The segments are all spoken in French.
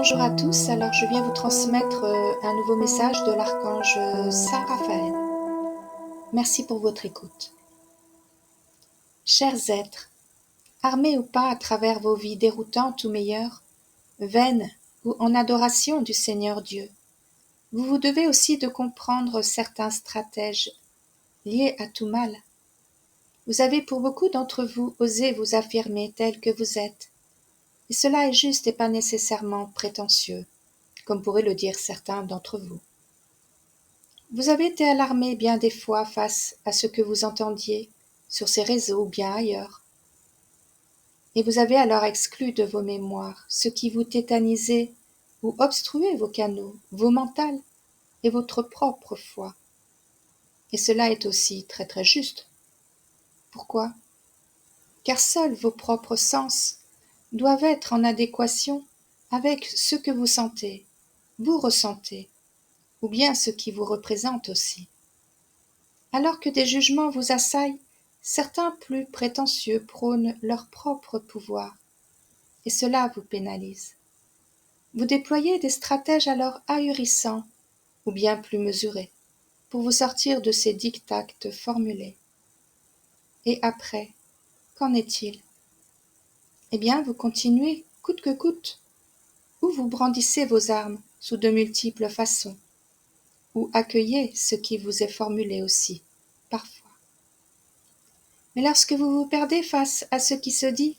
Bonjour à tous, alors je viens vous transmettre un nouveau message de l'archange Saint Raphaël. Merci pour votre écoute. Chers êtres, armés ou pas à travers vos vies déroutantes ou meilleures, vaines ou en adoration du Seigneur Dieu, vous devez aussi de comprendre certains stratèges liés à tout mal. Vous avez pour beaucoup d'entre vous osé vous affirmer tel que vous êtes, et cela est juste et pas nécessairement prétentieux, comme pourraient le dire certains d'entre vous. Vous avez été alarmé bien des fois face à ce que vous entendiez sur ces réseaux ou bien ailleurs. Et vous avez alors exclu de vos mémoires ce qui vous tétanisait ou obstruait vos canaux, vos mentales et votre propre foi. Et cela est aussi très très juste. Pourquoi? Car seuls vos propres sens doivent être en adéquation avec ce que vous sentez, vous ressentez, ou bien ce qui vous représente aussi. Alors que des jugements vous assaillent, certains plus prétentieux prônent leur propre pouvoir, et cela vous pénalise. Vous déployez des stratèges alors ahurissants, ou bien plus mesurés, pour vous sortir de ces dictats formulés. Et après, qu'en est-il? Eh bien, vous continuez coûte que coûte, ou vous brandissez vos armes sous de multiples façons, ou accueillez ce qui vous est formulé aussi, parfois. Mais lorsque vous vous perdez face à ce qui se dit,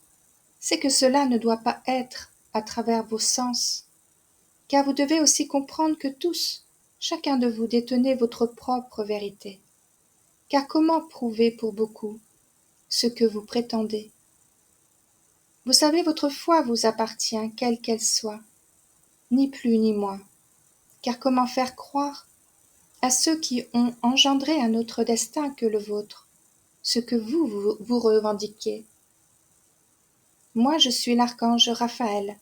c'est que cela ne doit pas être à travers vos sens, car vous devez aussi comprendre que tous, chacun de vous détenez votre propre vérité. Car comment prouver pour beaucoup ce que vous prétendez? Vous savez, votre foi vous appartient, quelle qu'elle soit, ni plus ni moins, car comment faire croire à ceux qui ont engendré un autre destin que le vôtre, ce que vous revendiquez? Moi, je suis l'archange Raphaël,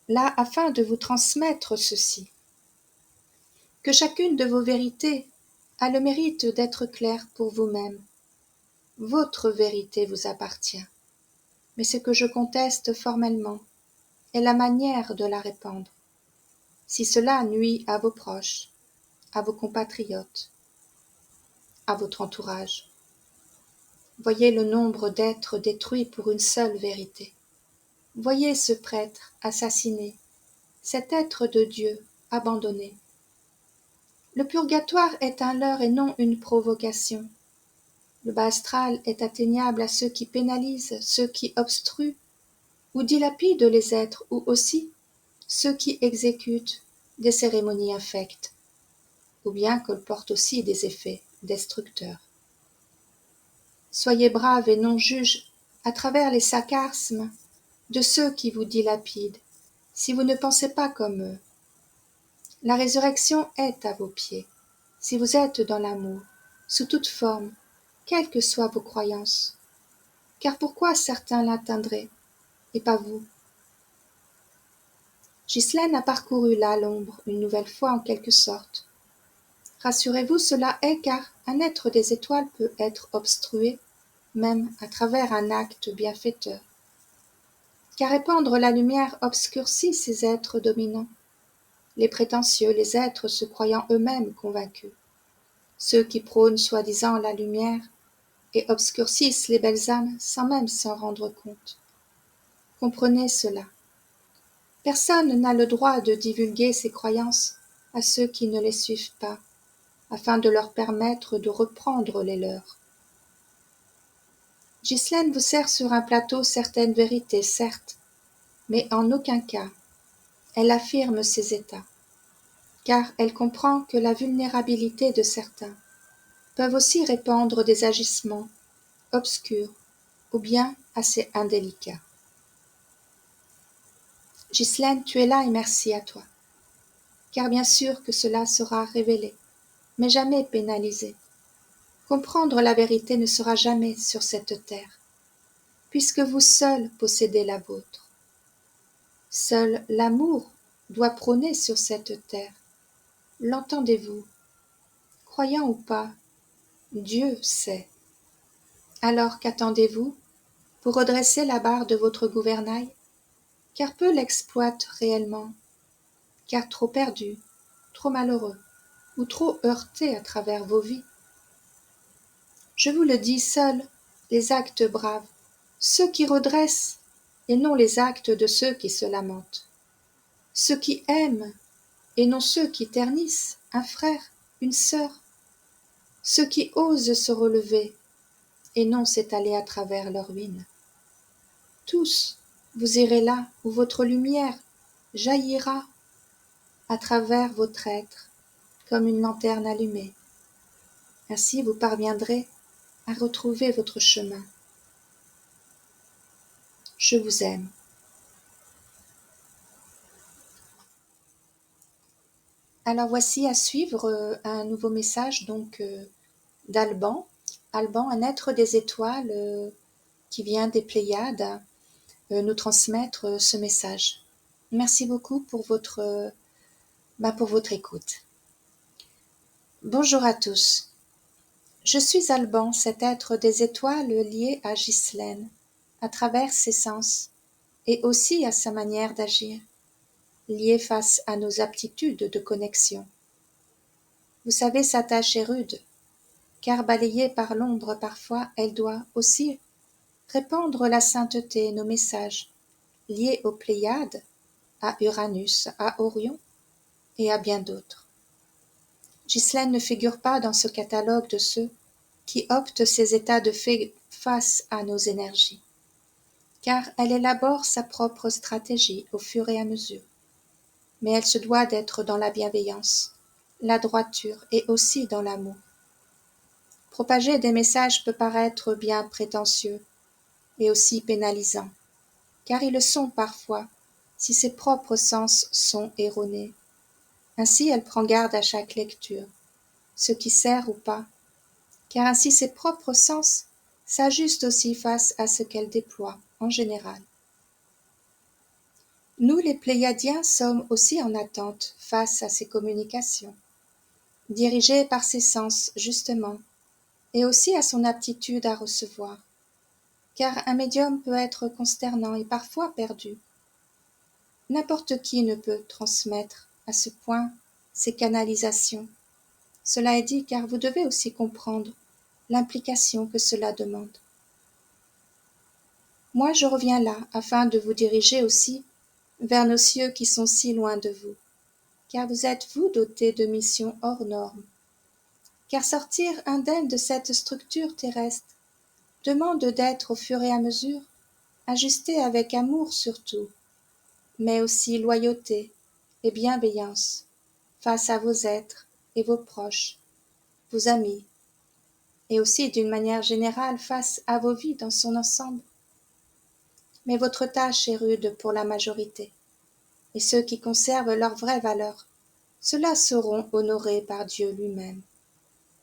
là afin de vous transmettre ceci. Que chacune de vos vérités a le mérite d'être claire pour vous-même. Votre vérité vous appartient. Mais ce que je conteste formellement est la manière de la répandre. Si cela nuit à vos proches, à vos compatriotes, à votre entourage, voyez le nombre d'êtres détruits pour une seule vérité. Voyez ce prêtre assassiné, cet être de Dieu abandonné. Le purgatoire est un leurre et non une provocation. Le bas astral est atteignable à ceux qui pénalisent, ceux qui obstruent ou dilapident les êtres, ou aussi ceux qui exécutent des cérémonies infectes, ou bien colportent aussi des effets destructeurs. Soyez braves et non juges à travers les sarcasmes de ceux qui vous dilapident, si vous ne pensez pas comme eux. La résurrection est à vos pieds, si vous êtes dans l'amour, sous toute forme, quelles que soient vos croyances. Car pourquoi certains l'atteindraient, et pas vous? Ghislaine a parcouru là l'ombre une nouvelle fois en quelque sorte. Rassurez-vous, cela est car un être des étoiles peut être obstrué, même à travers un acte bienfaiteur. Car répandre la lumière obscurcit ces êtres dominants, les prétentieux, les êtres se croyant eux-mêmes convaincus, ceux qui prônent soi-disant la lumière et obscurcissent les belles âmes sans même s'en rendre compte. Comprenez cela. Personne n'a le droit de divulguer ses croyances à ceux qui ne les suivent pas, afin de leur permettre de reprendre les leurs. Ghislaine vous sert sur un plateau certaines vérités, certes, mais en aucun cas elle affirme ces états, car elle comprend que la vulnérabilité de certains peuvent aussi répandre des agissements obscurs ou bien assez indélicats. Ghislaine, tu es là et merci à toi, car bien sûr que cela sera révélé, mais jamais pénalisé. Comprendre la vérité ne sera jamais sur cette terre, puisque vous seul possédez la vôtre. Seul l'amour doit prôner sur cette terre. L'entendez-vous? Croyant ou pas, Dieu sait. Alors qu'attendez-vous pour redresser la barre de votre gouvernail? Car peu l'exploitent réellement, car trop perdus, trop malheureux, ou trop heurtés à travers vos vies. Je vous le dis, seuls les actes braves, ceux qui redressent, et non les actes de ceux qui se lamentent, ceux qui aiment, et non ceux qui ternissent un frère, une sœur, ceux qui osent se relever, et non s'étaler à travers leur ruine. Tous, vous irez là où votre lumière jaillira à travers votre être, comme une lanterne allumée. Ainsi vous parviendrez à retrouver votre chemin. Je vous aime. Alors voici à suivre un nouveau message d'Alban. Alban, un être des étoiles qui vient des Pléiades, nous transmettre ce message. Merci beaucoup pour votre écoute. Bonjour à tous. Je suis Alban, cet être des étoiles lié à Ghislaine, à travers ses sens, et aussi à sa manière d'agir, lié face à nos aptitudes de connexion. Vous savez, sa tâche est rude, car balayée par l'ombre parfois, elle doit aussi répandre la sainteté, nos messages, liés aux Pléiades, à Uranus, à Orion et à bien d'autres. Ghislaine ne figure pas dans ce catalogue de ceux qui optent ces états de fait face à nos énergies, car elle élabore sa propre stratégie au fur et à mesure. Mais elle se doit d'être dans la bienveillance, la droiture et aussi dans l'amour. Propager des messages peut paraître bien prétentieux et aussi pénalisant, car ils le sont parfois si ses propres sens sont erronés. Ainsi elle prend garde à chaque lecture, ce qui sert ou pas, car ainsi ses propres sens s'ajustent aussi face à ce qu'elle déploie en général. Nous les Pléiadiens sommes aussi en attente face à ces communications, dirigés par ses sens justement, et aussi à son aptitude à recevoir, car un médium peut être consternant et parfois perdu. N'importe qui ne peut transmettre à ce point ces canalisations. Cela est dit car vous devez aussi comprendre l'implication que cela demande. Moi je reviens là afin de vous diriger aussi vers nos cieux qui sont si loin de vous, car vous êtes vous dotés de missions hors normes. Car sortir indemne de cette structure terrestre demande d'être au fur et à mesure ajusté avec amour surtout, mais aussi loyauté et bienveillance face à vos êtres et vos proches, vos amis, et aussi d'une manière générale face à vos vies dans son ensemble. Mais votre tâche est rude pour la majorité, et ceux qui conservent leur vraie valeur, ceux-là seront honorés par Dieu lui-même.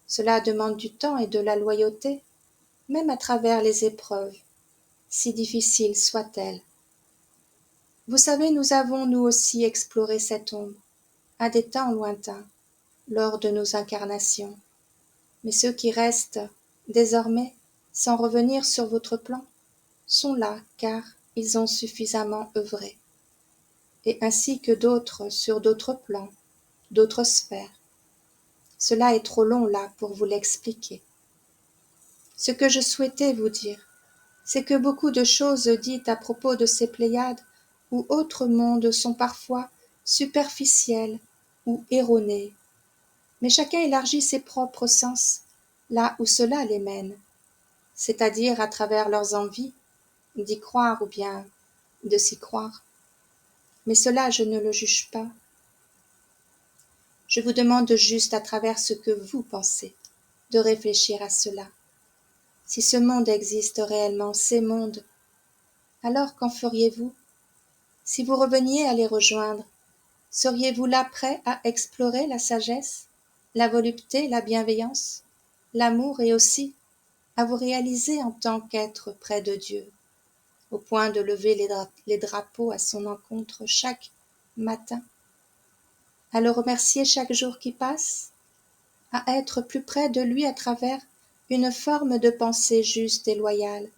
Cela demande du temps et de la loyauté, même à travers les épreuves, si difficiles soient-elles. Vous savez, nous avons nous aussi exploré cette ombre, à des temps lointains, lors de nos incarnations. Mais ceux qui restent, désormais, sans revenir sur votre plan, sont là car ils ont suffisamment œuvré, et ainsi que d'autres sur d'autres plans, d'autres sphères. Cela est trop long là pour vous l'expliquer. Ce que je souhaitais vous dire, c'est que beaucoup de choses dites à propos de ces Pléiades ou autres mondes sont parfois superficielles ou erronées, mais chacun élargit ses propres sens là où cela les mène, c'est-à-dire à travers leurs envies d'y croire ou bien de s'y croire. Mais cela je ne le juge pas. Je vous demande juste à travers ce que vous pensez, de réfléchir à cela. Si ce monde existe réellement, ces mondes, alors qu'en feriez-vous? Si vous reveniez à les rejoindre, seriez-vous là prêt à explorer la sagesse, la volupté, la bienveillance, l'amour et aussi à vous réaliser en tant qu'être près de Dieu, au point de lever les drapeaux à son encontre chaque matin, à le remercier chaque jour qui passe, à être plus près de lui à travers une forme de pensée juste et loyale,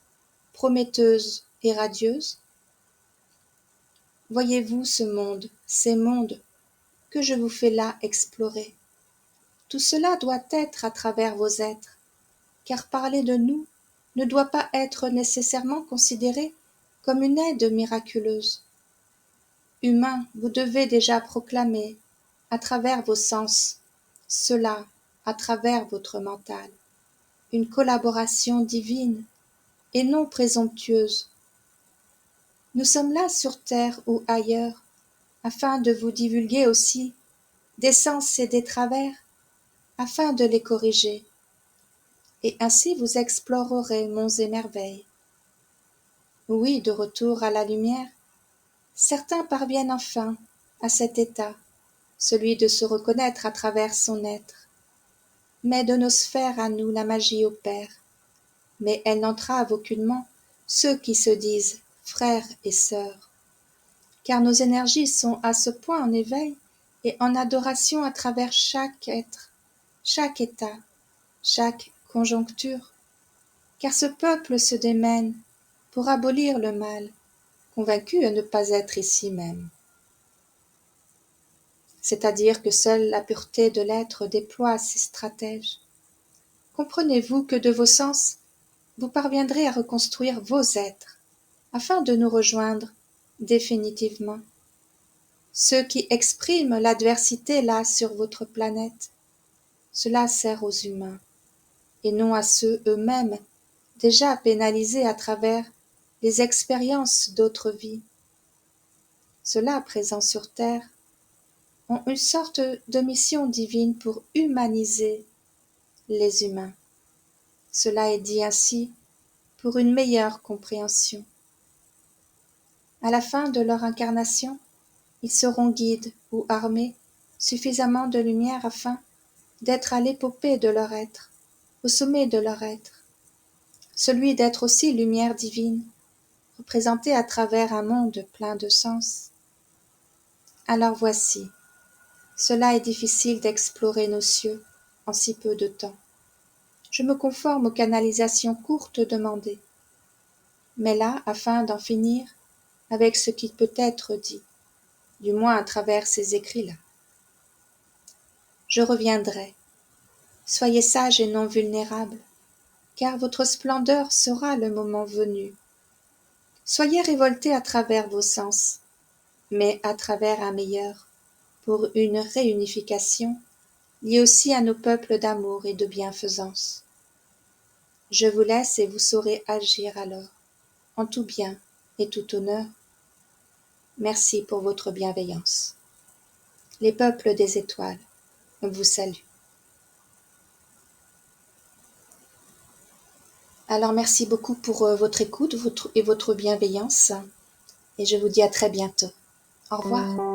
prometteuse et radieuse? Voyez-vous ce monde, ces mondes, que je vous fais là explorer. Tout cela doit être à travers vos êtres, car parler de nous ne doit pas être nécessairement considéré comme une aide miraculeuse. Humains, vous devez déjà proclamer, à travers vos sens, cela à travers votre mental, une collaboration divine et non présomptueuse. Nous sommes là sur terre ou ailleurs, afin de vous divulguer aussi des sens et des travers, afin de les corriger, et ainsi vous explorerez monts et merveilles. Oui, de retour à la lumière, certains parviennent enfin à cet état, celui de se reconnaître à travers son être. Mais de nos sphères à nous la magie opère, mais elle n'entrave aucunement ceux qui se disent frères et sœurs. Car nos énergies sont à ce point en éveil et en adoration à travers chaque être, chaque état, chaque conjoncture. Car ce peuple se démène pour abolir le mal, convaincu à ne pas être ici même. C'est-à-dire que seule la pureté de l'être déploie ses stratèges. Comprenez-vous que de vos sens, vous parviendrez à reconstruire vos êtres, afin de nous rejoindre définitivement. Ceux qui expriment l'adversité là sur votre planète, cela sert aux humains, et non à ceux eux-mêmes déjà pénalisés à travers les expériences d'autres vies. Ceux-là, présents sur Terre, ont une sorte de mission divine pour humaniser les humains. Cela est dit ainsi pour une meilleure compréhension. À la fin de leur incarnation, ils seront guides ou armés suffisamment de lumière afin d'être à l'épopée de leur être, au sommet de leur être, celui d'être aussi lumière divine, représentée à travers un monde plein de sens. Alors voici, cela est difficile d'explorer nos cieux en si peu de temps. Je me conforme aux canalisations courtes demandées, mais là, afin d'en finir avec ce qui peut être dit, du moins à travers ces écrits-là. Je reviendrai. Soyez sages et non vulnérables, car votre splendeur sera le moment venu. Soyez révoltés à travers vos sens, mais à travers un meilleur, pour une réunification liée aussi à nos peuples d'amour et de bienfaisance. Je vous laisse et vous saurez agir alors, en tout bien et tout honneur. Merci pour votre bienveillance. Les peuples des étoiles vous saluent. Alors merci beaucoup pour votre écoute et votre bienveillance, et je vous dis à très bientôt. Au revoir.